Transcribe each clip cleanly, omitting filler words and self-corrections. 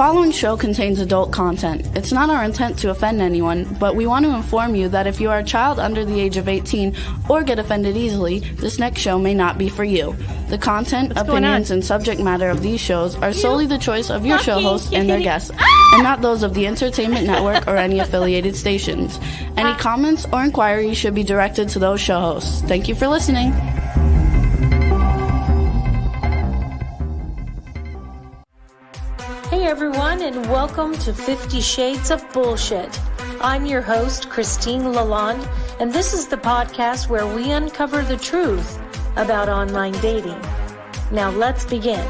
following show contains adult content. It's not our intent to offend anyone, but we want to inform you that if you are a child under the age of 18 or get offended easily, this next show may not be for you. The content, opinions, and subject matter of these shows are solely the choice of your show hosts and their guests, and not those of the Entertainment Network or any affiliated stations. Any comments or inquiries should be directed to those show hosts. Thank you for listening. Hey everyone, and welcome to 50 Shades of Bullshit. I'm your host, Christine Lalonde, and this is the podcast where we uncover the truth about online dating. Now let's begin.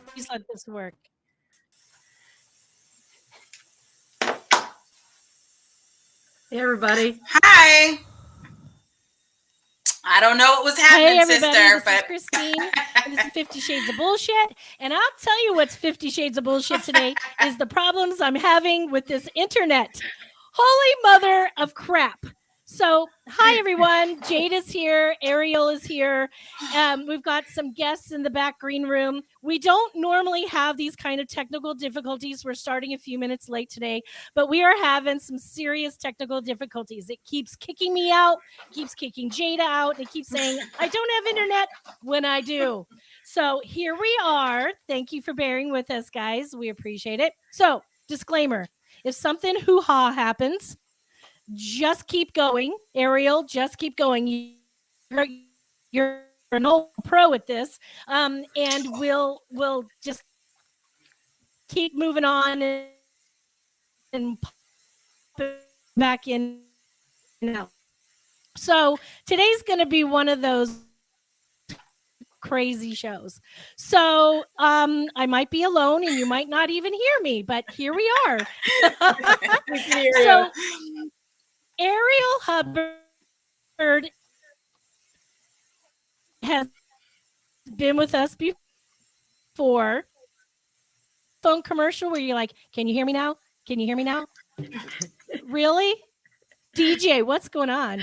Please let this work. Hey everybody. Hi. I don't know what was happening, hey everybody, sister, this but is Christine. And this is 50 Shades of Bullshit. And I'll tell you what's 50 Shades of Bullshit today is the problems I'm having with this internet. Holy mother of crap. So, hi everyone. Jade is here. Ariel is here. We've got some guests in the back green room. We don't normally have these kind of technical difficulties. We're starting a few minutes late today, but we are having some serious technical difficulties. It keeps kicking me out, keeps kicking Jada out. It keeps saying, I don't have internet when I do. So here we are. Thank you for bearing with us, guys. We appreciate it. So, disclaimer, if something hoo-ha happens, just keep going. Ariel, just keep going. You're an old pro at this. And we'll just keep moving on and pop it back in and out. So today's going to be one of those crazy shows. So I might be alone and you might not even hear me, but here we are. So Arial Hubbard has been with us before. Phone commercial where you're like, can you hear me now? Can you hear me now? Really? DJ, what's going on?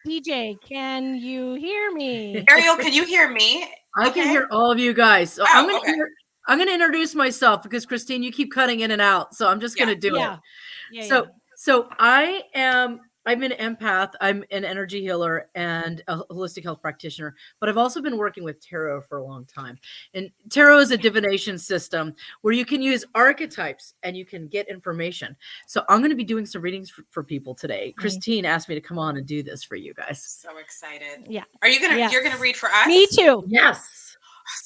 DJ, can you hear me? Ariel, can you hear me? I can hear all of you guys. So I'm going to introduce myself because Christine, you keep cutting in and out. So I'm just going to do it. So I'm an empath. I'm an energy healer and a holistic health practitioner, but I've also been working with tarot for a long time. And tarot is a divination system where you can use archetypes and you can get information. So I'm going to be doing some readings for people today. Christine asked me to come on and do this for you guys. So excited. Yeah. Are you going to, you're going to read for us? Me too. Yes.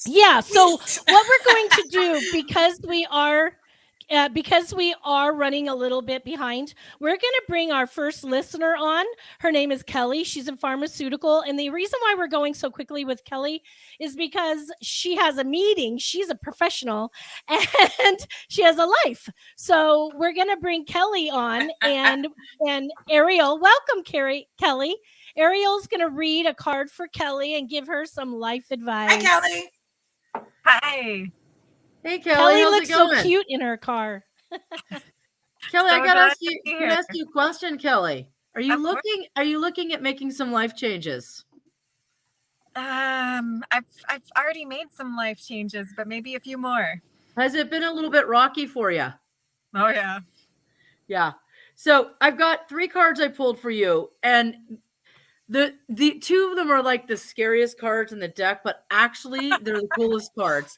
Yeah. So what we're going to do, because we are running a little bit behind, we're going to bring our first listener on. Her name is Kelly. She's a pharmaceutical. And the reason why we're going so quickly with Kelly is because she has a meeting. She's a professional and she has a life. So we're going to bring Kelly on and Ariel. Welcome, Kelly. Ariel's going to read a card for Kelly and give her some life advice. Hi, Kelly. Hi. Hey, Kelly. Kelly how's looks it going? so cute in her car. Kelly, So I got to glad ask you a question, Kelly. Are you looking at making some life changes? I've already made some life changes, but maybe a few more. Has it been a little bit rocky for you? Oh yeah. Yeah. So I've got 3 cards I pulled for you, and the 2 of them are like the scariest cards in the deck, but actually they're the coolest cards.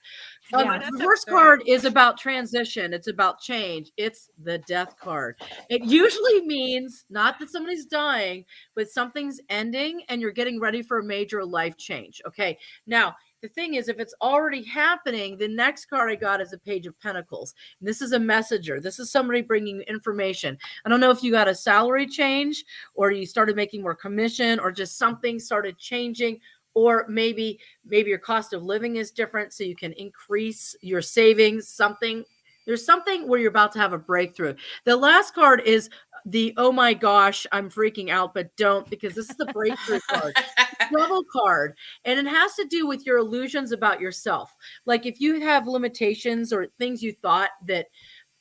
The first card is about transition. It's about change. It's the death card. It usually means not that somebody's dying, but something's ending and you're getting ready for a major life change. Okay. Now, the thing is, if it's already happening, the next card I got is a Page of Pentacles. And this is a messenger. This is somebody bringing information. I don't know if you got a salary change or you started making more commission or just something started changing, or maybe your cost of living is different, so you can increase your savings, something. There's something where you're about to have a breakthrough. The last card is the, oh my gosh, I'm freaking out, but don't, because this is the breakthrough card. Trouble card. And it has to do with your illusions about yourself. Like if you have limitations or things you thought that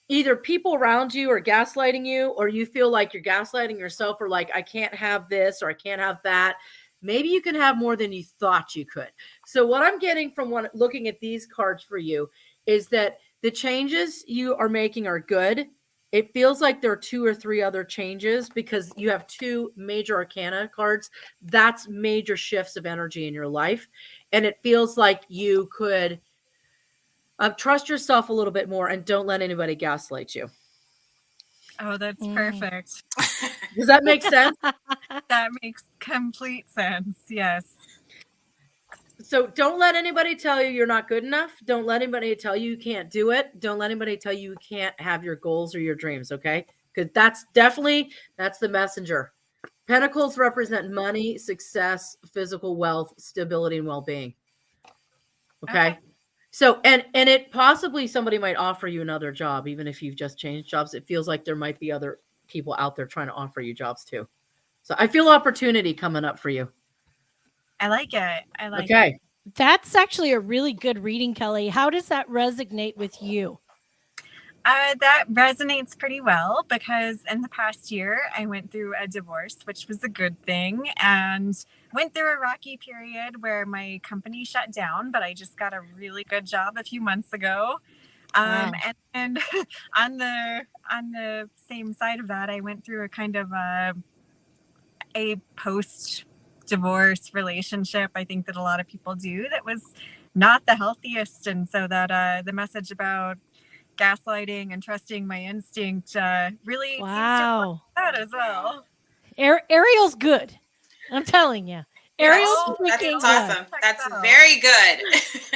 either people around you are gaslighting you, or you feel like you're gaslighting yourself, or like, I can't have this, or I can't have that. Maybe you can have more than you thought you could. So what I'm getting from looking at these cards for you is that the changes you are making are good. It feels like there are 2 or 3 other changes because you have 2 major arcana cards. That's major shifts of energy in your life. And it feels like you could trust yourself a little bit more and don't let anybody gaslight you. Oh, that's Mm. perfect. Does that make sense? That makes complete sense. Yes. So don't let anybody tell you you're not good enough. Don't let anybody tell you you can't do it. Don't let anybody tell you you can't have your goals or your dreams, okay? Because that's the messenger. Pentacles represent money, success, physical wealth, stability, and well-being. Okay. So, and it possibly somebody might offer you another job, even if you've just changed jobs. It feels like there might be other people out there trying to offer you jobs too. So I feel opportunity coming up for you. I like it. Okay. That's actually a really good reading, Kelly. How does that resonate with you? That resonates pretty well because in the past year, I went through a divorce, which was a good thing, and went through a rocky period where my company shut down, but I just got a really good job a few months ago. Wow. And on the same side of that, I went through a kind of a post-divorce relationship. I think that a lot of people do that was not the healthiest, and so that the message about gaslighting and trusting my instinct really seems to apply to that as well. Ariel's good. I'm telling you. Ariel's That's freaking awesome. good. That's very good.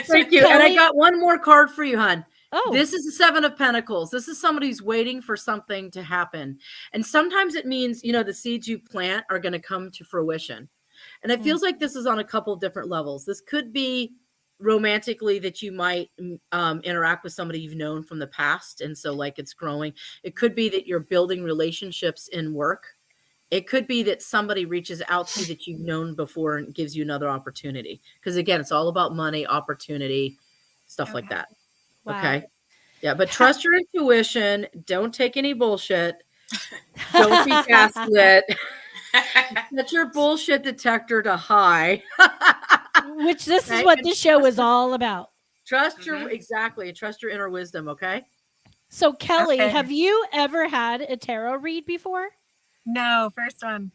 Thank you. And I got one more card for you, hon. Oh. This is the 7 of Pentacles. This is somebody who's waiting for something to happen. And sometimes it means, the seeds you plant are going to come to fruition. And it feels like this is on a couple of different levels. This could be romantically that you might interact with somebody you've known from the past. And so like it's growing. It could be that you're building relationships in work. It could be that somebody reaches out to you that you've known before and gives you another opportunity. Because again, it's all about money, opportunity, stuff like that. Wow. Okay. Yeah. But trust your intuition. Don't take any bullshit. Don't be gaslit. Set your bullshit detector to high. Which this is what this show is all about. Trust trust your inner wisdom. Okay. So Kelly, have you ever had a tarot read before? No, first one.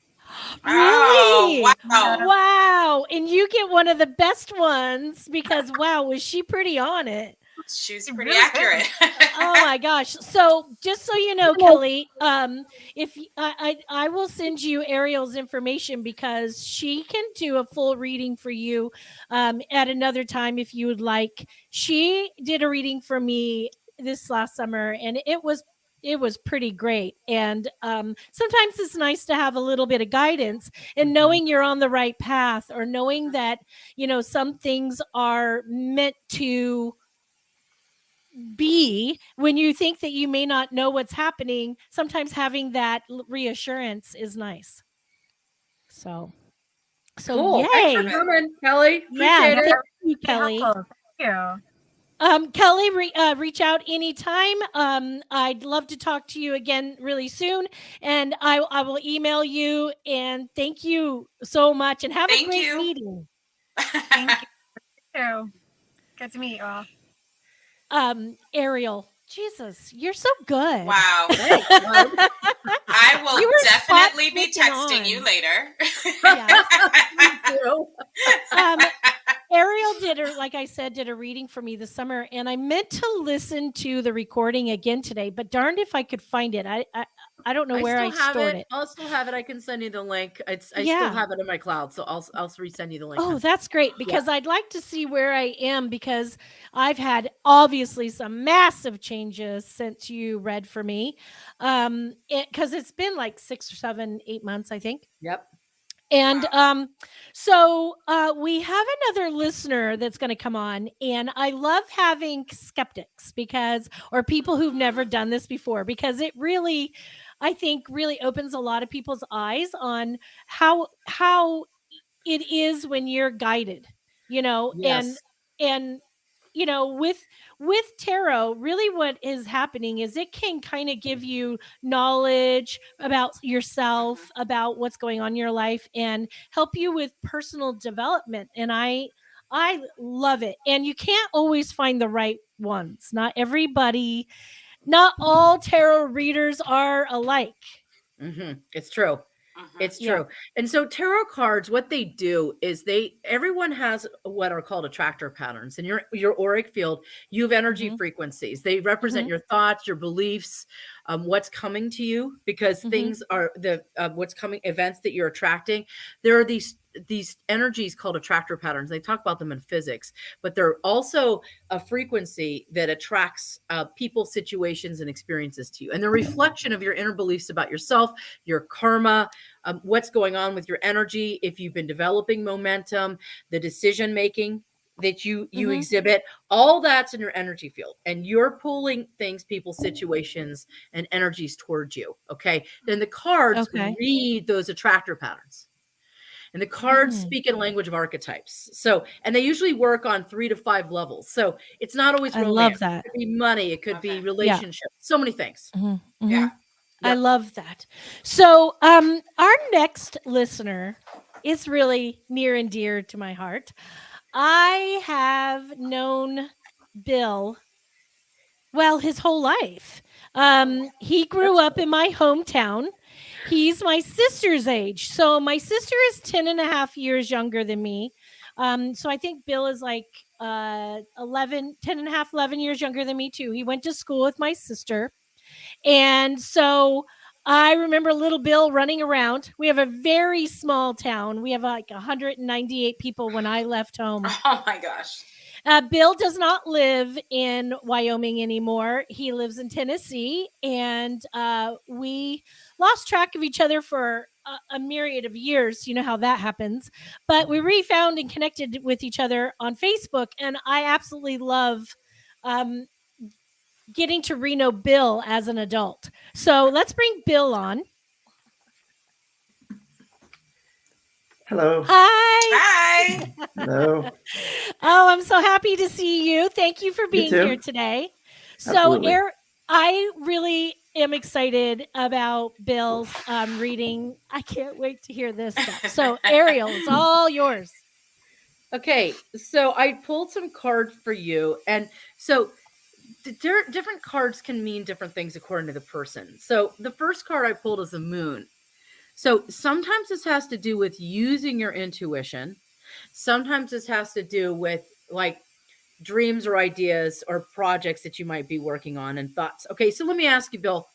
Really? Oh, wow. Wow. And you get one of the best ones because wow, was she pretty on it? She's pretty accurate. Oh my gosh. So just so you know, Kelly, if I will send you Ariel's information because she can do a full reading for you at another time if you would like. She did a reading for me this last summer and it was pretty great. And sometimes it's nice to have a little bit of guidance and knowing you're on the right path or knowing that, some things are meant to be when you think that you may not know what's happening. Sometimes having that reassurance is nice. So Cool. Yay. Thanks for coming, Kelly. Appreciate it. Thank you, Kelly. Thank you. Kelly, reach out anytime. I'd love to talk to you again really soon, and I will email you. And thank you so much, and have a great meeting. Thank you. Good to meet you all. Ariel, Jesus, you're so good. Wow. I will definitely be texting you later. Ariel did a reading for me this summer, and I meant to listen to the recording again today, but darned if I could find it. I don't know where I stored it. I'll still have it. I can send you the link. I still have it in my cloud, so I'll resend you the link. Oh, that's great because I'd like to see where I am because I've had obviously some massive changes since you read for me. Because it's been like 6 or 7, 8 months, I think. Yep. And so we have another listener that's going to come on, and I love having skeptics or people who've never done this before, because it really, I think, really opens a lot of people's eyes on how it is when you're guided, Yes. and with tarot, really what is happening is it can kind of give you knowledge about yourself, about what's going on in your life, and help you with personal development. And I I love it. And you can't always find the right ones. Not all tarot readers are alike. It's true. It's true. And so tarot cards, what they do is everyone has what are called attractor patterns. In your auric field, you have energy frequencies. They represent your thoughts, your beliefs, what's coming to you, because things are what's coming, events that you're attracting. There are these energies called attractor patterns. They talk about them in physics, but they're also a frequency that attracts people, situations, and experiences to you. And the reflection of your inner beliefs about yourself, your karma, what's going on with your energy, if you've been developing momentum, the decision making that you exhibit, all that's in your energy field, and you're pulling things, people, situations, and energies towards you. Okay. Then the cards read those attractor patterns. And the cards speak in language of archetypes. So, and they usually work on 3 to 5 levels. So it's not always romance. I love that. It could be money. It could be relationships. So many things. Yeah. I love that. So our next listener is really near and dear to my heart. I have known Bill, well, his whole life. He grew up in my hometown. He's my sister's age. So my sister is 10 and a half years younger than me. So I think Bill is like 10 and a half, 11 years younger than me too. He went to school with my sister. And so I remember little Bill running around. We have a very small town. We have like 198 people when I left home. Oh my gosh. Bill does not live in Wyoming anymore. He lives in Tennessee, and we lost track of each other for a myriad of years. You know how that happens. But we refound and connected with each other on Facebook, and I absolutely love getting to re-know Bill as an adult. So let's bring Bill on. Hello. Hi. Hello. Oh, I'm so happy to see you. Thank you for being here today. Absolutely. So, I really am excited about Bill's reading. I can't wait to hear this stuff. So, Ariel, it's all yours. Okay, so I pulled some cards for you. And so different cards can mean different things according to the person. So the first card I pulled is the moon. So sometimes this has to do with using your intuition. Sometimes this has to do with like dreams or ideas or projects that you might be working on and thoughts. Okay, so let me ask you, Bill,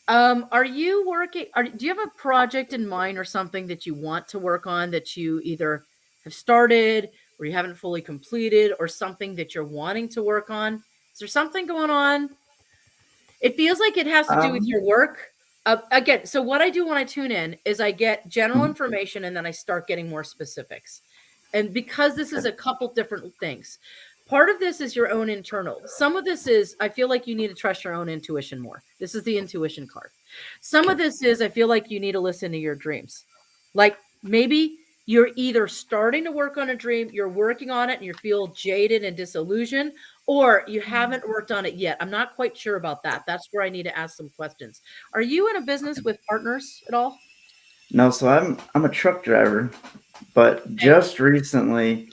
are you do you have a project in mind or something that you want to work on that you either have started or you haven't fully completed, or something that you're wanting to work on? Is there something going on? It feels like it has to do with your work. Again, so what I do when I tune in is I get general information and then I start getting more specifics. And because this is a couple different things, part of this is your own internal. Some of this is, I feel like you need to trust your own intuition more. This is the intuition card. Some of this is, I feel like you need to listen to your dreams. Like maybe you're either starting to work on a dream, you're working on it and you feel jaded and disillusioned, or you haven't worked on it yet. I'm not quite sure about that. That's where I need to ask some questions. Are you in a business with partners at all? No, so I'm a truck driver, but just recently,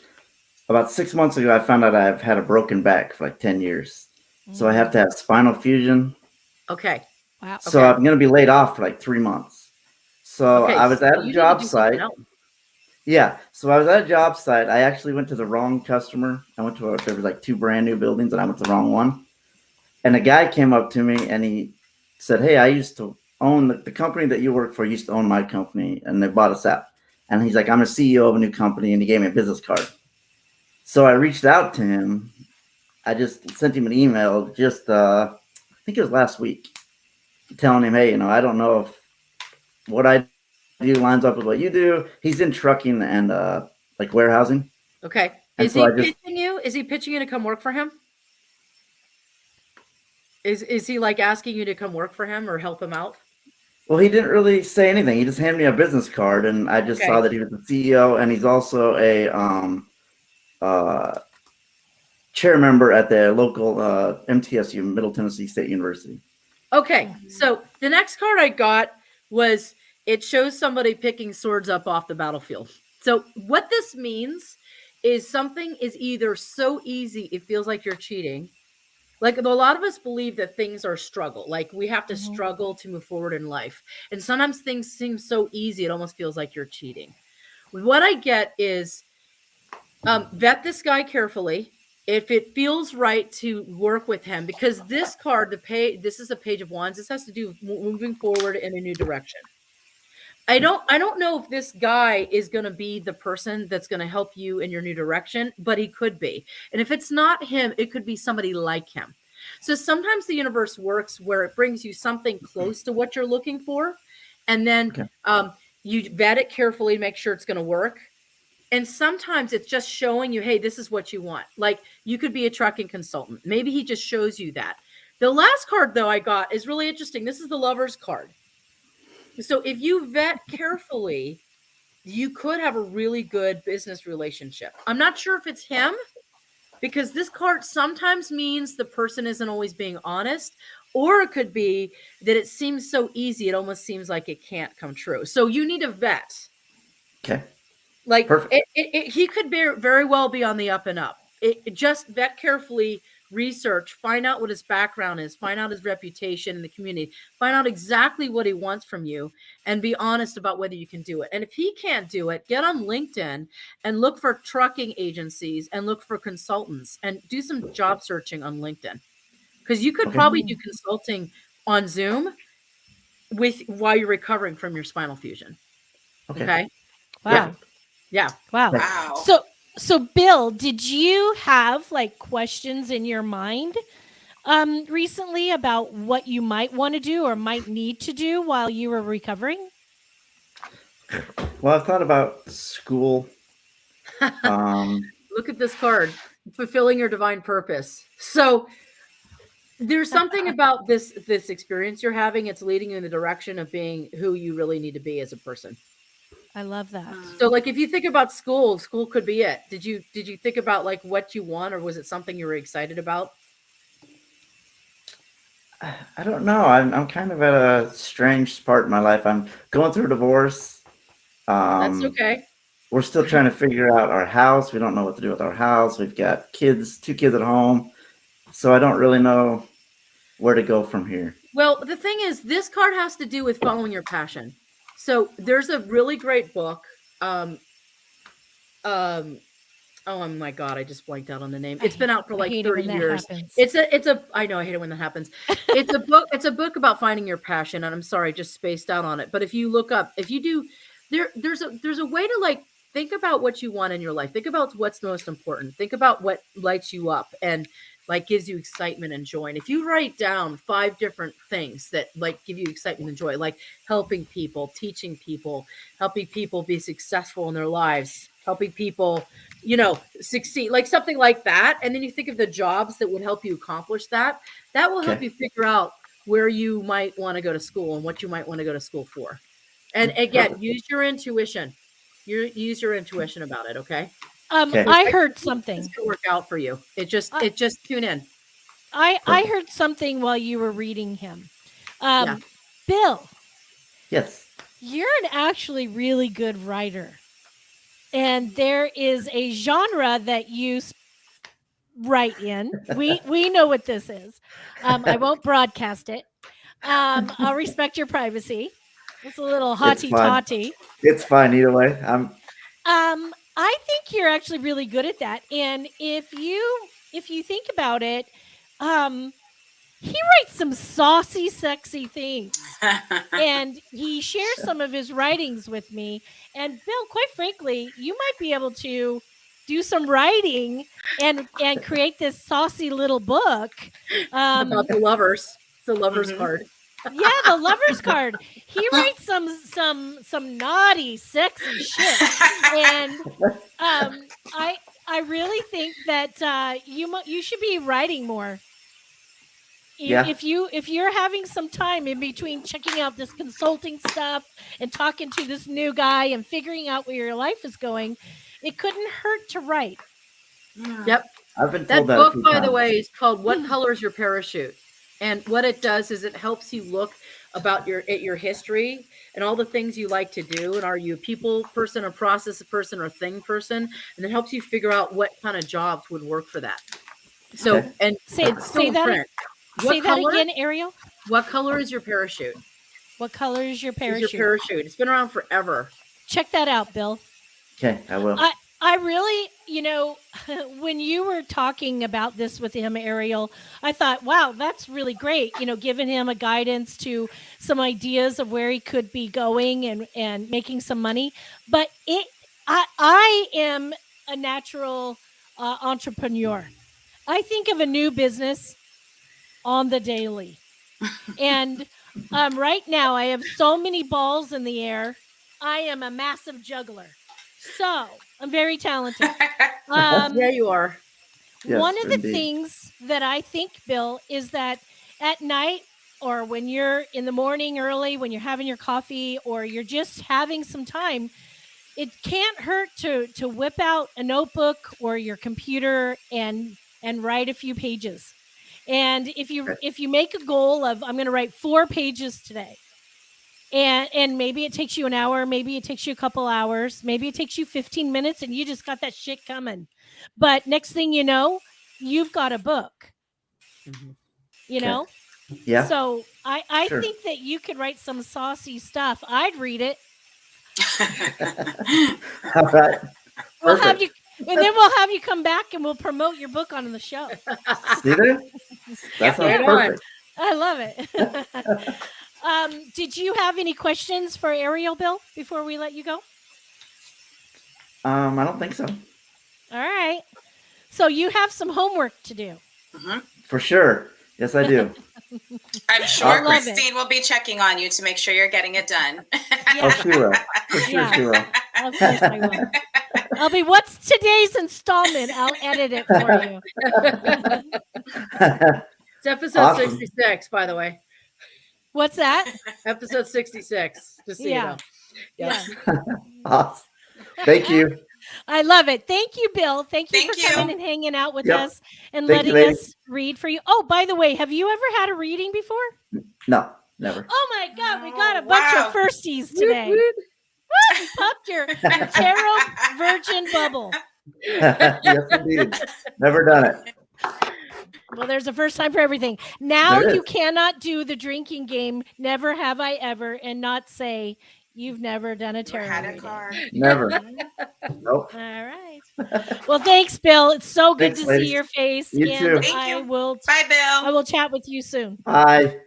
about 6 months ago, I found out I've had a broken back for like 10 years. So I have to have spinal fusion. Okay. Wow. So I'm going to be laid off for like 3 months. So I was at a job site. Yeah. So I was at a job site. I actually went to the wrong customer. There was like 2 brand new buildings and I went to the wrong one. And a guy came up to me and he said, "Hey, I used to own the company that you work for used to own my company and they bought us out." And he's like, "I'm a CEO of a new company," and he gave me a business card. So I reached out to him. I just sent him an email I think it was last week, telling him, "Hey, I don't know if what I do lines up with what you do." He's in trucking and like warehousing. Okay. And is he pitching you? Is he pitching you to come work for him? Is he like asking you to come work for him or help him out? Well, he didn't really say anything. He just handed me a business card, and I just saw that he was the CEO, and he's also a chair member at the local MTSU, Middle Tennessee State University. Okay, so the next card I got was, it shows somebody picking swords up off the battlefield. So what this means is something is either so easy it feels like you're cheating. Like a lot of us believe that things are struggle. Like we have to struggle to move forward in life. And sometimes things seem so easy, it almost feels like you're cheating. What I get is vet this guy carefully. If it feels right to work with him, because this card, this is a Page of Wands. This has to do with moving forward in a new direction. I don't know if this guy is going to be the person that's going to help you in your new direction, but he could be. And if it's not him, it could be somebody like him. So sometimes the universe works where it brings you something close to what you're looking for. And then you vet it carefully to make sure it's going to work. And sometimes it's just showing you, hey, this is what you want. Like you could be a trucking consultant. Maybe he just shows you that. The last card, though, I got is really interesting. This is the Lover's card. So if you vet carefully, you could have a really good business relationship. I'm not sure if it's him, because this card sometimes means the person isn't always being honest, or it could be that it seems so easy, it almost seems like it can't come true. So you need a vet. Okay. Like he could very well be on the up and up. Just vet carefully, research, find out what his background is, find out his reputation in the community, find out exactly what he wants from you, and be honest about whether you can do it. And if he can't do it, get on LinkedIn and look for trucking agencies and look for consultants and do some job searching on LinkedIn, because you could probably do consulting on Zoom while you're recovering from your spinal fusion. Okay. Wow. Yeah. Wow. So Bill, did you have like questions in your mind recently about what you might want to do or might need to do while you were recovering? Well, I've thought about school. Look at this card, fulfilling your divine purpose. So there's something about this experience you're having. It's leading you in the direction of being who you really need to be as a person. I love that. So like if you think about school could be it. Did you think about like what you want, or was it something you were excited about? I don't know. I'm kind of at a strange part in my life. I'm going through a divorce. That's okay. We're still trying to figure out our house. We don't know what to do with our house. We've got two kids at home. So I don't really know where to go from here. Well, the thing is, this card has to do with following your passion. So there's a really great book. Oh my God, I just blanked out on the name. It's been out for like 30 years. I know, I hate it when that happens. It's a book about finding your passion. And I'm sorry, I just spaced out on it. But if you look up, there's a way to like think about what you want in your life. Think about what's most important. Think about what lights you up and like gives you excitement and joy. And if you write down 5 different things that like give you excitement and joy, like helping people, teaching people, helping people be successful in their lives, helping people, succeed, like something like that. And then you think of the jobs that would help you accomplish that. That will help you figure out where you might want to go to school and what you might want to go to school for. And again, use your intuition. Use your intuition about it. Okay. I heard something. It's gonna work out for you. It just tune in. I heard something while you were reading him. Bill. Yes. You're an actually really good writer. And there is a genre that you write in. We know what this is. I won't broadcast it. I'll respect your privacy. It's a little hotty-totty. It's fine either way. I think you're actually really good at that. And if you think about it, he writes some saucy, sexy things. And he shares some of his writings with me. And Bill, quite frankly, you might be able to do some writing and create this saucy little book. About the lovers. It's the lovers card. Yeah, the lover's card. He writes some naughty, sexy shit, and I really think that you should be writing more. If you're having some time in between checking out this consulting stuff and talking to this new guy and figuring out where your life is going, it couldn't hurt to write. Yep, I've been told that book, by the way, is called "What Color Is Your Parachute?" And what it does is it helps you look about your history and all the things you like to do, and are you a people person, a process person, or thing person, and it helps you figure out what kind of jobs would work for that. So and say that again, Ariel. What color is your parachute? What color is your parachute? Is your parachute? It's been around forever. Check that out, Bill. Okay, I will. I really, when you were talking about this with him, Ariel, I thought, wow, that's really great. Giving him a guidance to some ideas of where he could be going and making some money. But I am a natural entrepreneur. I think of a new business on the daily. And right now I have so many balls in the air. I am a massive juggler. So I'm very talented. Yeah, you are. Yes, one of the indeed. things that I think, Bill, is that at night or when you're in the morning early, when you're having your coffee or you're just having some time, it can't hurt to whip out a notebook or your computer and write a few pages. And if you make a goal of, I'm going to write 4 pages today, and maybe it takes you an hour, maybe it takes you a couple hours, maybe it takes you 15 minutes, and you just got that shit coming. But next thing you know, you've got a book. You know? Yeah. So I Sure. think that you could write some saucy stuff. I'd read it. All right. We'll have Perfect. you, and then we'll have you come back and we'll promote your book on the show. See there? That sounds Right on. perfect. I love it. Did you have any questions for Ariel, Bill, before we let you go? I don't think so. All right. So you have some homework to do. For sure. Yes, I do. I'm sure I love Christine will be checking on you to make sure you're getting it done. Oh, she will. For sure, Yeah. she will. Of course I will. I'll be, what's today's installment? I'll edit it for you. It's episode Awesome. 66, by the way. What's that? Episode 66. Just so Yeah. you know. Yeah. Awesome. Thank you. I love it. Thank you, Bill. Thank you Thank for you. coming and hanging out with Yep. us and Thank you, letting ladies. us read for you. Oh, by the way, have you ever had a reading before? No, never. Oh my God, we got a bunch Wow. of firsties today. Woot, woot. You popped your tarot virgin bubble. Yes, indeed. Never done it. Well, there's a first time for everything. Now There you is. cannot do the drinking game, never have I ever, and not say you've never done a Never tarot had a reading. card. Never. Nope. All right. Well, thanks, Bill. It's so good Thanks, to ladies. see your face. You and too. Thank I you. will Bye, I Bill. will chat with you soon. Bye.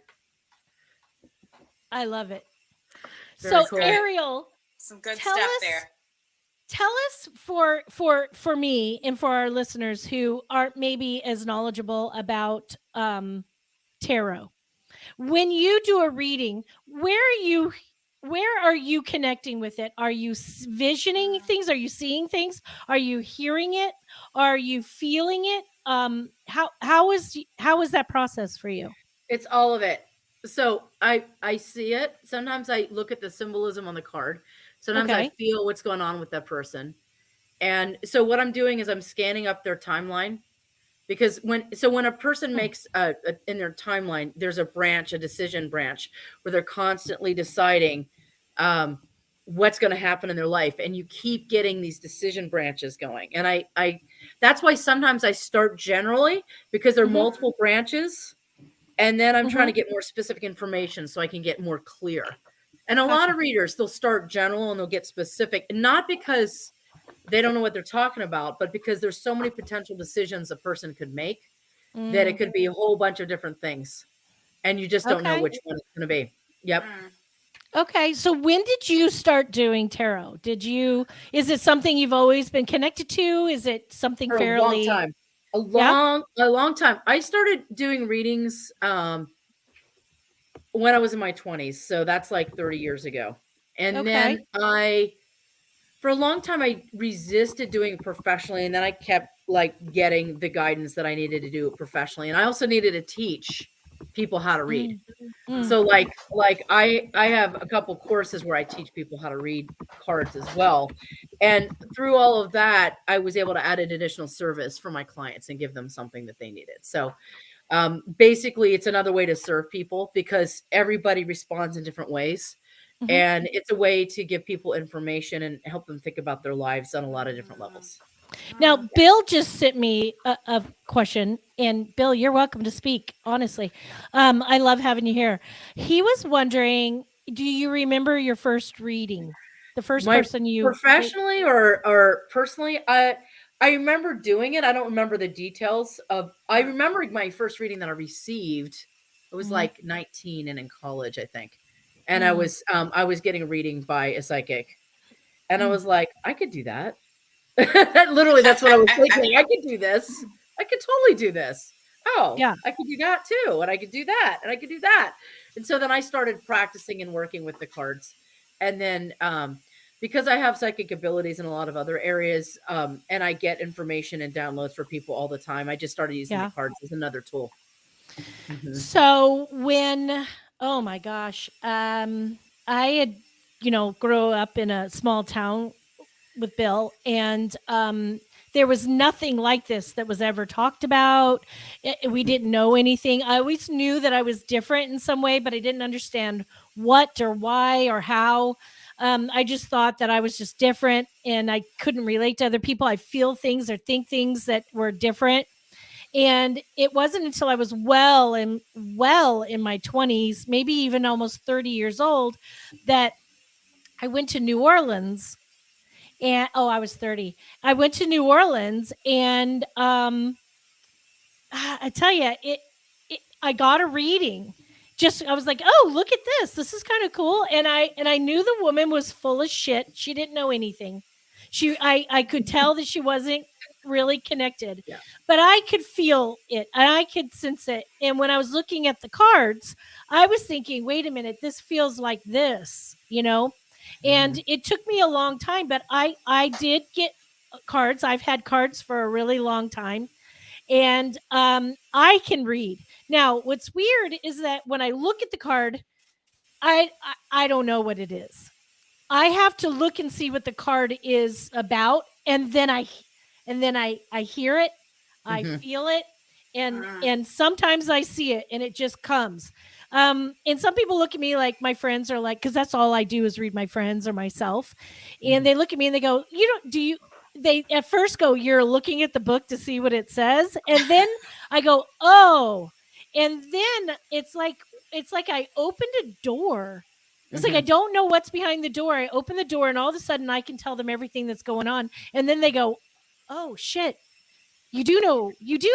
I love it. Very So cool. Ariel, Some good Tell stuff us- there. tell us for me and for our listeners who aren't maybe as knowledgeable about tarot. When you do a reading, where are you connecting with it? Are you visioning things? Are you seeing things? Are you hearing it? Are you feeling it? How is that process for you? It's all of it. So I see it. Sometimes I look at the symbolism on the card. Sometimes I Okay. feel what's going on with that person. And so what I'm doing is I'm scanning up their timeline, because when a person makes in their timeline, there's a decision branch where they're constantly deciding what's going to happen in their life, and you keep getting these decision branches going. And I that's why sometimes I start generally, because there are multiple branches, and then I'm trying to get more specific information so I can get more clear. And a lot of readers, they'll start general and they'll get specific, not because they don't know what they're talking about, but because there's so many potential decisions a person could make that it could be a whole bunch of different things. And you just don't know Okay. which one it's going to be. Yep. Okay, so when did you start doing tarot? Is it something you've always been connected to? Is it something For fairly a long time. A long time. I started doing readings when I was in my 20s. So that's like 30 years ago. And then for a long time, I resisted doing it professionally. And then I kept like getting the guidance that I needed to do it professionally. And I also needed to teach people how to read. So like I have a couple courses where I teach people how to read cards as well. And through all of that, I was able to add an additional service for my clients and give them something that they needed. So Basically, it's another way to serve people because everybody responds in different ways. Mm-hmm. And it's a way to give people information and help them think about their lives on a lot of different levels. Now, Bill just sent me a question, and Bill, you're welcome to speak, honestly. I love having you here. He was wondering, do you remember your first reading? The first person you... Professionally or personally, I remember doing it. I don't remember the details of... I remember my first reading that I received. It was like 19 and in college, I think. And I was getting a reading by a psychic. And I was like, I could do that. Literally, that's what I was thinking. I could do this. I could totally do this. Oh, yeah. I could do that too. And I could do that. And I could do that. And so then I started practicing and working with the cards. And then because I have psychic abilities in a lot of other areas, and I get information and downloads for people all the time, I just started using the cards as another tool. Mm-hmm. So when, oh my gosh, I had, grow up in a small town with Bill, and there was nothing like this that was ever talked about. We didn't know anything. I always knew that I was different in some way, but I didn't understand what or why or how. I just thought that I was just different and I couldn't relate to other people. I feel things or think things that were different. And it wasn't until I was well in my 20s, maybe even almost 30 years old, that I went to New Orleans. And I was 30. I went to New Orleans, and I tell you, I got a reading. I was like, oh, look at this. This is kind of cool. And I knew the woman was full of shit. She didn't know anything. I could tell that she wasn't really connected, but I could feel it and I could sense it. And when I was looking at the cards, I was thinking, wait a minute, this feels like this, And it took me a long time, but I did get cards. I've had cards for a really long time, and I can read. Now, what's weird is that when I look at the card, I don't know what it is. I have to look and see what the card is about, and then I hear it, I feel it, and sometimes I see it, and it just comes. And some people look at me like, my friends are like, because that's all I do is read my friends or myself. And they look at me and they go, they at first go, you're looking at the book to see what it says. And then I go, oh, and then it's like I opened a door. It's like, I don't know what's behind the door. I open the door and all of a sudden I can tell them everything that's going on. And then they go, oh shit. You do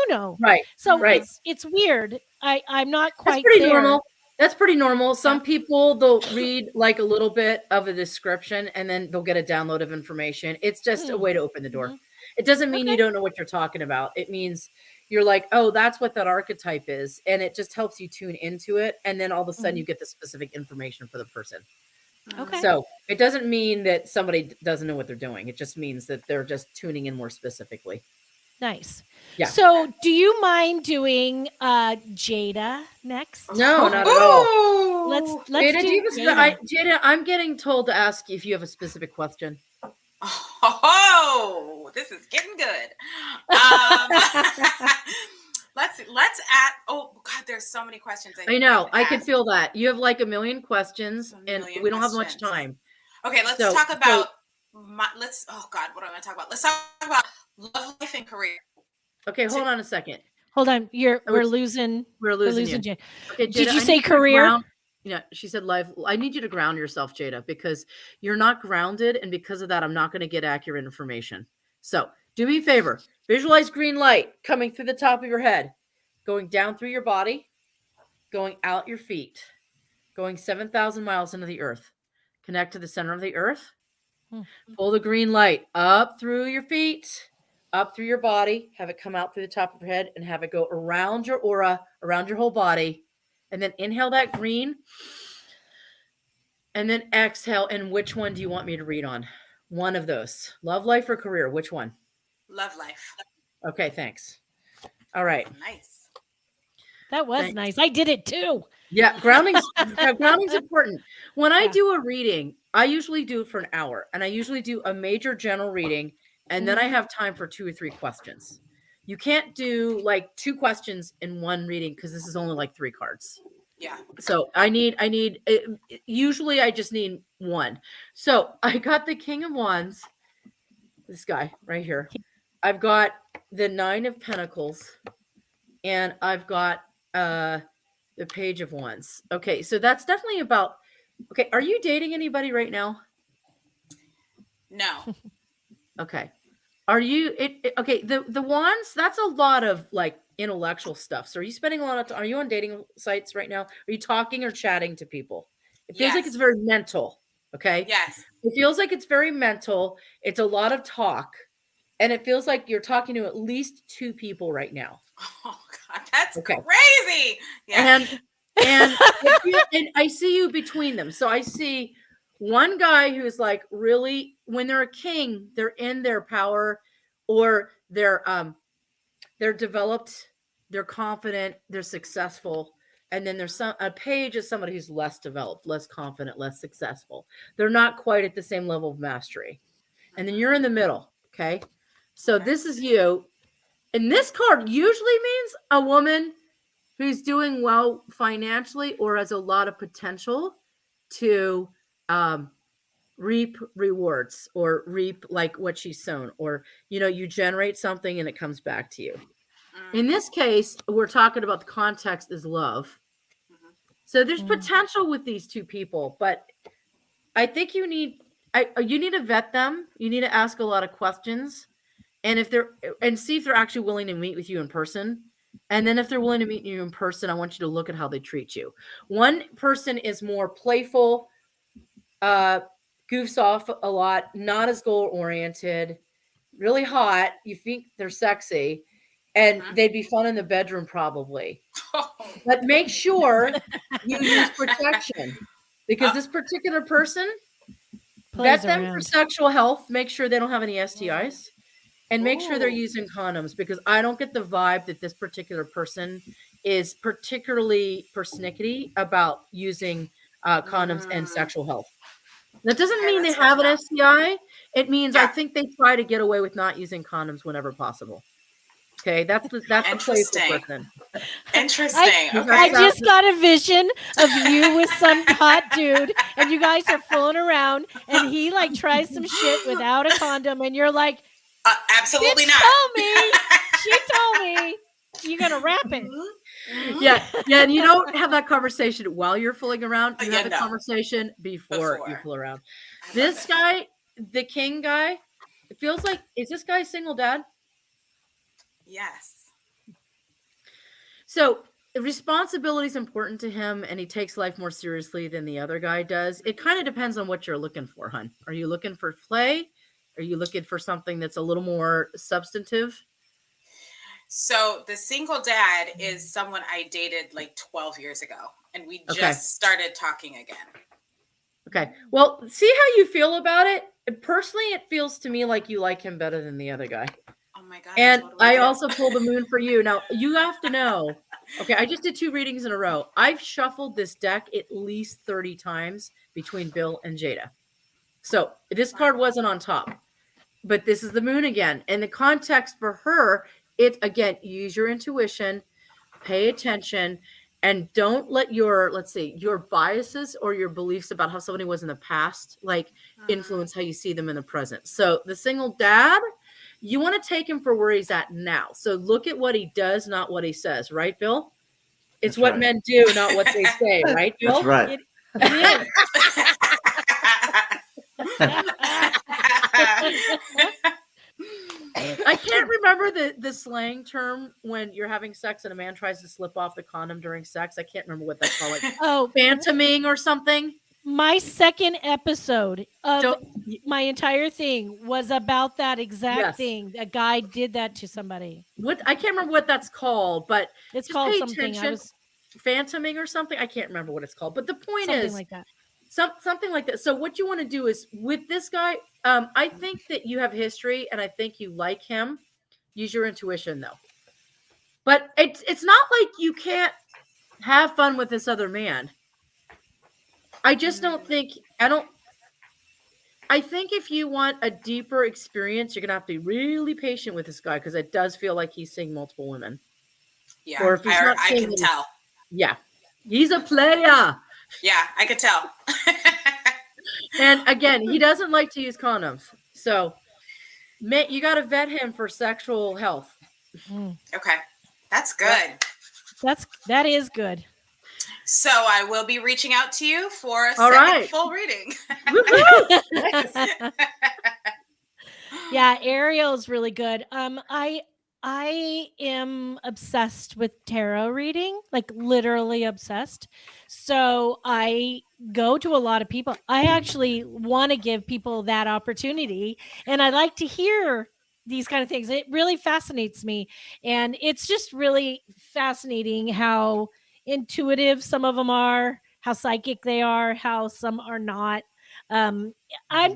know. Right. So it's weird. I'm not quite That's pretty there. normal. That's pretty normal. Some people, they'll read like a little bit of a description and then they'll get a download of information. It's just a way to open the door. It doesn't mean you don't know what you're talking about. It means you're like, oh, that's what that archetype is. And it just helps you tune into it. And then all of a sudden you get the specific information for the person. Okay. So it doesn't mean that somebody doesn't know what they're doing. It just means that they're just tuning in more specifically. Nice. Yeah. So do you mind doing Jada next? No, not at all. Let's Jada, do Jada. Jada, I'm getting told to ask if you have a specific question. Oh, this is getting good. Let's add. Oh God, there's so many questions. I know. I can feel that you have like a million questions, and we don't have much time. Okay, let's talk about. Oh God, what am I going to talk about? Let's talk about love, life, and career. Okay, hold on a second. Hold on, we're losing Jada. Okay, Jada, did you say career? She said life. I need you to ground yourself, Jada, because you're not grounded, and because of that, I'm not going to get accurate information. So do me a favor. Visualize green light coming through the top of your head, going down through your body, going out your feet, going 7,000 miles into the earth. Connect to the center of the earth. Pull the green light up through your feet, up through your body, have it come out through the top of your head, and have it go around your aura, around your whole body. And then inhale that green. And then exhale. And which one do you want me to read on? One of those. Love, life, or career? Which one? Love, life. Okay, thanks. All right. Nice. That was nice. I did it too. Yeah, grounding's important. When I do a reading, I usually do it for an hour, and I usually do a major general reading, and then I have time for 2 or 3 questions. You can't do like 2 questions in one reading because this is only like 3 cards. Yeah. So I need usually I just need 1. So I got the King of Wands, this guy right here. I've got the 9 of Pentacles, and I've got the Page of Wands. Okay, so that's definitely about. Okay, are you dating anybody right now? No. Okay. Are you okay, the wands, that's a lot of like intellectual stuff. So are you spending a lot of time, are you on dating sites right now? Are you talking or chatting to people? It feels like it's very mental. Okay. Yes. It feels like it's very mental. It's a lot of talk. And it feels like you're talking to at least 2 people right now. Oh God, that's crazy. Yeah. And I see you between them. So I see one guy who's like really, when they're a king, they're in their power, or they're developed, they're confident, they're successful. And then there's a page is somebody who's less developed, less confident, less successful. They're not quite at the same level of mastery. And then you're in the middle. Okay. So this is you. And this card usually means a woman who's doing well financially or has a lot of potential to reap rewards or reap like what she's sown, or, you generate something and it comes back to you. In this case, we're talking about the context is love. So there's potential with these 2 people, but I think you need to vet them. You need to ask a lot of questions, and see if they're actually willing to meet with you in person. And then if they're willing to meet you in person, I want you to look at how they treat you. One person is more playful, goofs off a lot, not as goal oriented, really hot. You think they're sexy, and they'd be fun in the bedroom probably. But make sure you use protection, because this particular person, vet them for sexual health. Make sure they don't have any STIs. And make sure they're using condoms, because I don't get the vibe that this particular person is particularly persnickety about using condoms and sexual health. That doesn't mean they have an STI. It means I think they try to get away with not using condoms whenever possible. Okay, that's the playful person. Interesting. I just got a vision of you with some hot dude, and you guys are fooling around, and he like tries some shit without a condom, and you're like, absolutely not. She told me you're gonna wrap it. Yeah, and you don't have that conversation while you're fooling around. You have the conversation before you fool around. This guy, the king guy, it feels like, is this guy a single dad? Yes. So responsibility is important to him, and he takes life more seriously than the other guy does. It kind of depends on what you're looking for, hon. Are you looking for play? Are you looking for something that's a little more substantive? So the single dad is someone I dated like 12 years ago, and we just started talking again. Okay. Well, see how you feel about it? Personally, it feels to me like you like him better than the other guy. Oh my God. And totally I also pulled the moon for you. Now, you have to know. Okay, I just did 2 readings in a row. I've shuffled this deck at least 30 times between Bill and Jada. So this card wasn't on top, but this is the moon again. And the context for her, it's again, use your intuition, pay attention, and don't let your biases or your beliefs about how somebody was in the past, influence how you see them in the present. So the single dad, you want to take him for where he's at now. So look at what he does, not what he says. Right, Bill? It's what men do, not what they say. Right, Bill? That's right. It I can't remember the slang term when you're having sex and a man tries to slip off the condom during sex. I can't remember what that's called. Phantoming or something. My second episode of my entire thing was about that exact thing. A guy did that to somebody. I can't remember what that's called, but it's called something. Phantoming or something. I can't remember what it's called. But the point something is like that. Something like that. So what you want to do is with this guy, I think that you have history and I think you like him. Use your intuition though. But it's not like you can't have fun with this other man. I just don't think I think if you want a deeper experience, you're gonna have to be really patient with this guy because it does feel like he's seeing multiple women. Yeah, or if he's not I seeing can tell. Yeah, he's a player. Yeah, I could tell. And again, he doesn't like to use condoms, so you got to vet him for sexual health. Okay, that's good. That is good. So I will be reaching out to you for a second full reading. Yeah, Ariel's really good. I am obsessed with tarot reading, like literally obsessed. So I go to a lot of people. I actually want to give people that opportunity, and I like to hear these kind of things. It really fascinates me, and it's just really fascinating how intuitive some of them are, how psychic they are, how some are not. I'm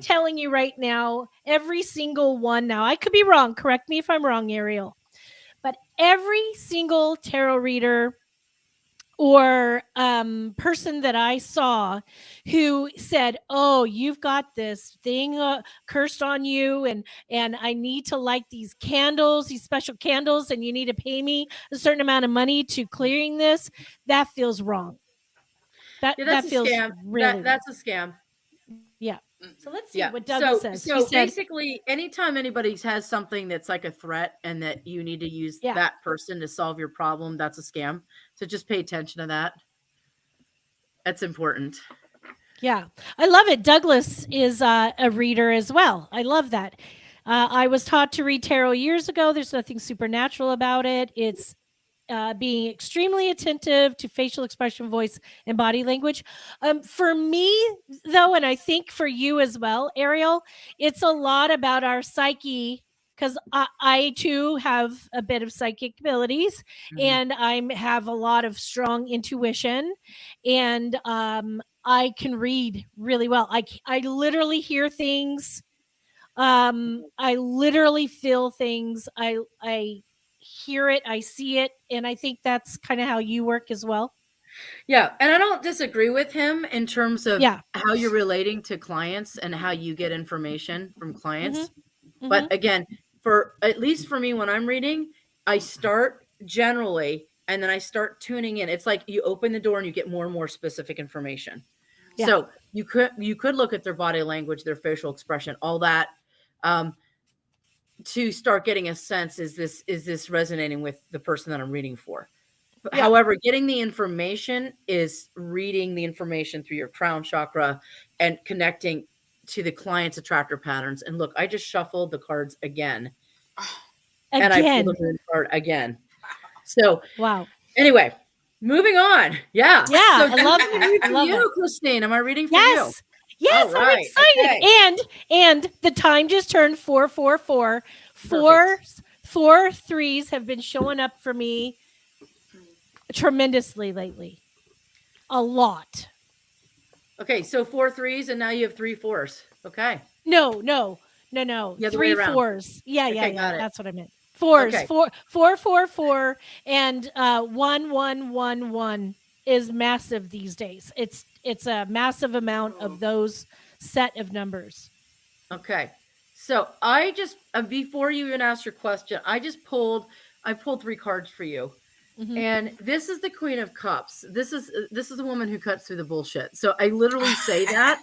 telling you right now, every single one. Now, I could be wrong. Correct me if I'm wrong, Ariel. But every single tarot reader or person that I saw who said, "Oh, you've got this thing cursed on you, and I need to light these candles, these special candles, and you need to pay me a certain amount of money to clearing this," that feels wrong. That feels scam. Really that's a scam. Yeah. So let's see what Douglas says. So basically, anytime anybody has something that's like a threat and that you need to use that person to solve your problem, that's a scam. So just pay attention to that. That's important. Yeah, I love it. Douglas is a reader as well. I love that. I was taught to read tarot years ago. There's nothing supernatural about it. It's being extremely attentive to facial expression, voice, and body language. For me, though, and I think for you as well, Ariel, it's a lot about our psyche, because I too have a bit of psychic abilities, and I have a lot of strong intuition, and I can read really well. I literally hear things. I literally feel things. I hear it, I see it, and I think that's kind of how you work as well. Yeah, and I don't disagree with him in terms of how you're relating to clients and how you get information from clients. But again, at least for me, when I'm reading, I start generally and then I start tuning in. It's like you open the door and you get more and more specific information. Yeah. So you could look at their body language, their facial expression, all that, to start getting a sense, is this resonating with the person that I'm reading for? Yeah. However, getting the information is reading the information through your crown chakra and connecting to the client's attractor patterns. And look, I just shuffled the cards again. And I pulled the moon card again. So wow. Anyway, moving on. Yeah. Yeah. So I love you, Christine. Am I reading for you? Yes, right. I'm excited. Okay. And the time just turned 444. Four threes have been showing up for me tremendously lately. A lot. Okay, so 4 threes and now you have 3 4s. Okay. No. The 3 4s. Yeah. That's what I meant. 4s. Okay. 4 and 1 1 1 1 is massive these days. It's a massive amount of those set of numbers. Okay. So I just before you even asked your question, I pulled 3 cards for you. Mm-hmm. And this is the Queen of Cups. This is a woman who cuts through the bullshit. So I literally say that.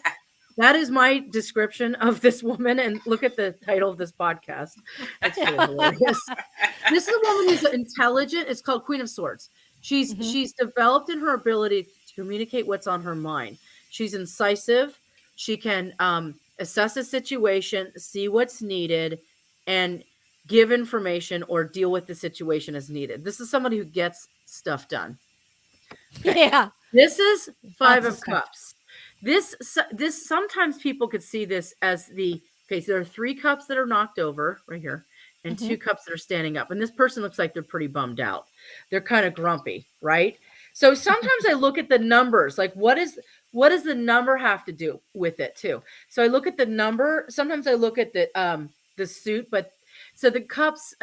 That is my description of this woman. And look at the title of this podcast. That's really hilarious. This is a woman who's intelligent. It's called Queen of Swords. She's developed in her ability to communicate what's on her mind. She's incisive. She can assess a situation, see what's needed, and give information or deal with the situation as needed. This is somebody who gets stuff done. Okay. Yeah. This is 5 of Cups. This sometimes people could see this as so there are 3 cups that are knocked over right here and 2 cups that are standing up. And this person looks like they're pretty bummed out. They're kind of grumpy, right? So sometimes I look at the numbers, like what does the number have to do with it too? So I look at the number. Sometimes I look at the suit, but so the cups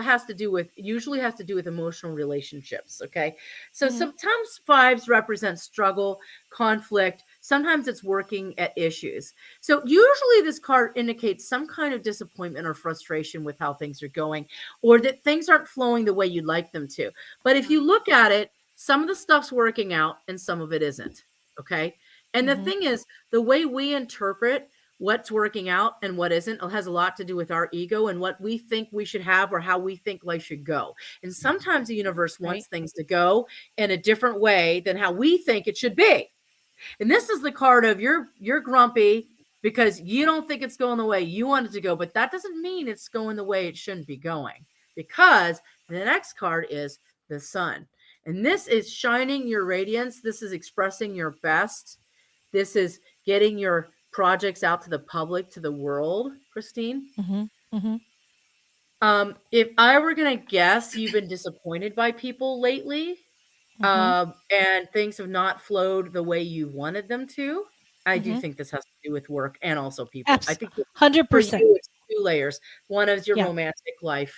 usually has to do with emotional relationships. Okay. So sometimes 5s represent struggle, conflict, Sometimes it's working at issues. So usually this card indicates some kind of disappointment or frustration with how things are going, or that things aren't flowing the way you'd like them to. But if you look at it, some of the stuff's working out and some of it isn't. Okay. And the thing is, the way we interpret what's working out and what isn't has a lot to do with our ego and what we think we should have or how we think life should go. And sometimes the universe wants things to go in a different way than how we think it should be. And this is the card of you're grumpy because you don't think it's going the way you want it to go, but that doesn't mean it's going the way it shouldn't be going, because the next card is the Sun. And this is shining your radiance. This is expressing your best. This is getting your projects out to the public, to the world, Christine. If I were going to guess, you've been disappointed by people lately, and things have not flowed the way you wanted them to. I do think this has to do with work and also people. I think 100%. For you, it's 2 layers. One is your romantic life,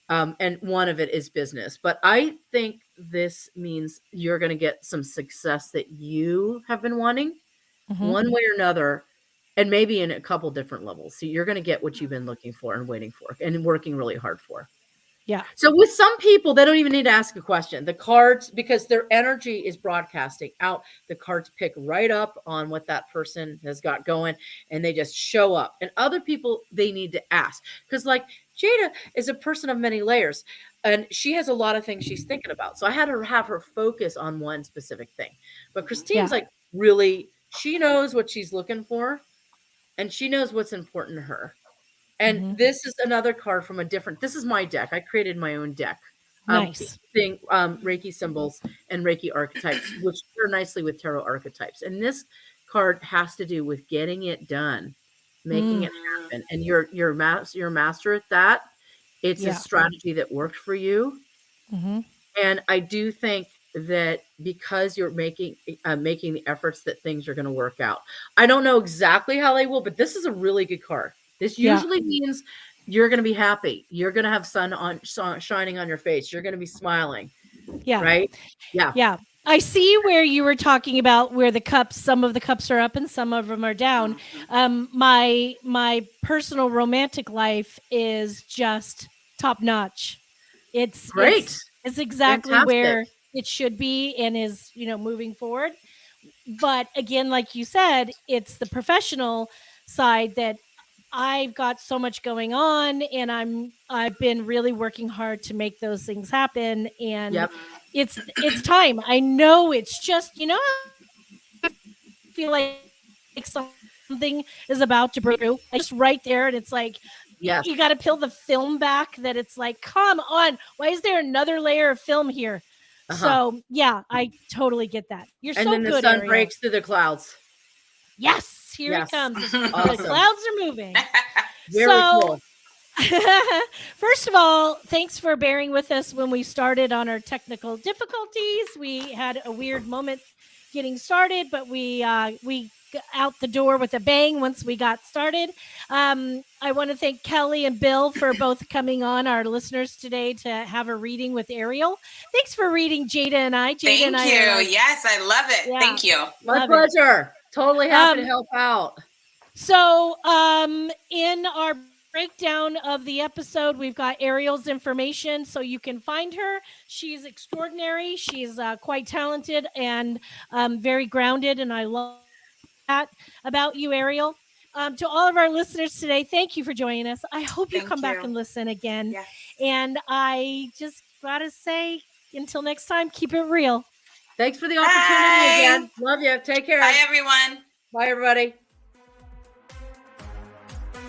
and one of it is business. But I think this means you're going to get some success that you have been wanting, one way or another, and maybe in a couple different levels. So you're going to get what you've been looking for and waiting for and working really hard for. Yeah. So with some people, they don't even need to ask a question. The cards, because their energy is broadcasting out, the cards pick right up on what that person has got going, and they just show up. And other people, they need to ask. Because like Jada is a person of many layers, and she has a lot of things she's thinking about. So I had to have her focus on one specific thing. But Christine's like really, she knows what she's looking for, and she knows what's important to her. And this is another card from a different, this is my deck. I created my own deck. Nice. Using Reiki symbols and Reiki archetypes, which pair nicely with tarot archetypes. And this card has to do with getting it done, making it happen. And you're a master at that. It's a strategy that worked for you. And I do think that because you're making the efforts, that things are going to work out. I don't know exactly how they will, but this is a really good card. This usually means you're going to be happy. You're going to have sun shining on your face. You're going to be smiling. Yeah. Right? Yeah. Yeah. I see where you were talking about where the cups, some of the cups are up and some of them are down. My personal romantic life is just top notch. It's great. It's exactly where it should be and is, moving forward. But again, like you said, it's the professional side that I've got so much going on, and I've been really working hard to make those things happen. And it's time. I know it's just, I feel like something is about to break through. Just right there, and it's like, you got to peel the film back. That it's like, come on, why is there another layer of film here? So I totally get that. You're so good. And then the sun breaks through the clouds. Yes. Here it comes. Awesome. The clouds are moving. Very cool. First of all, thanks for bearing with us when we started on our technical difficulties. We had a weird moment getting started, but we got out the door with a bang once we got started. I want to thank Kelly and Bill for both coming on, our listeners today, to have a reading with Ariel. Thanks for reading Jada and I. Thank you. Yes, I love it. Yeah. Thank you. My pleasure. Totally happy to help out. So in our breakdown of the episode, we've got Ariel's information, so you can find her. She's extraordinary. She's quite talented and very grounded, and I love that about you, Ariel. To all of our listeners today, thank you for joining us. I hope you come back and listen again. Yes. And I just got to say, until next time, keep it real. Thanks for the opportunity again. Love you. Take care. Bye, everyone. Bye, everybody.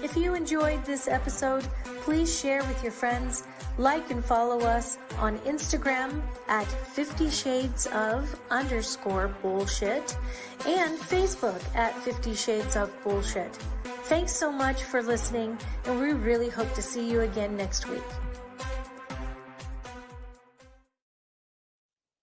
If you enjoyed this episode, please share with your friends, like and follow us on Instagram at 50 Shades of _bullshit and Facebook at 50 Shades of Bullshit. Thanks so much for listening, and we really hope to see you again next week.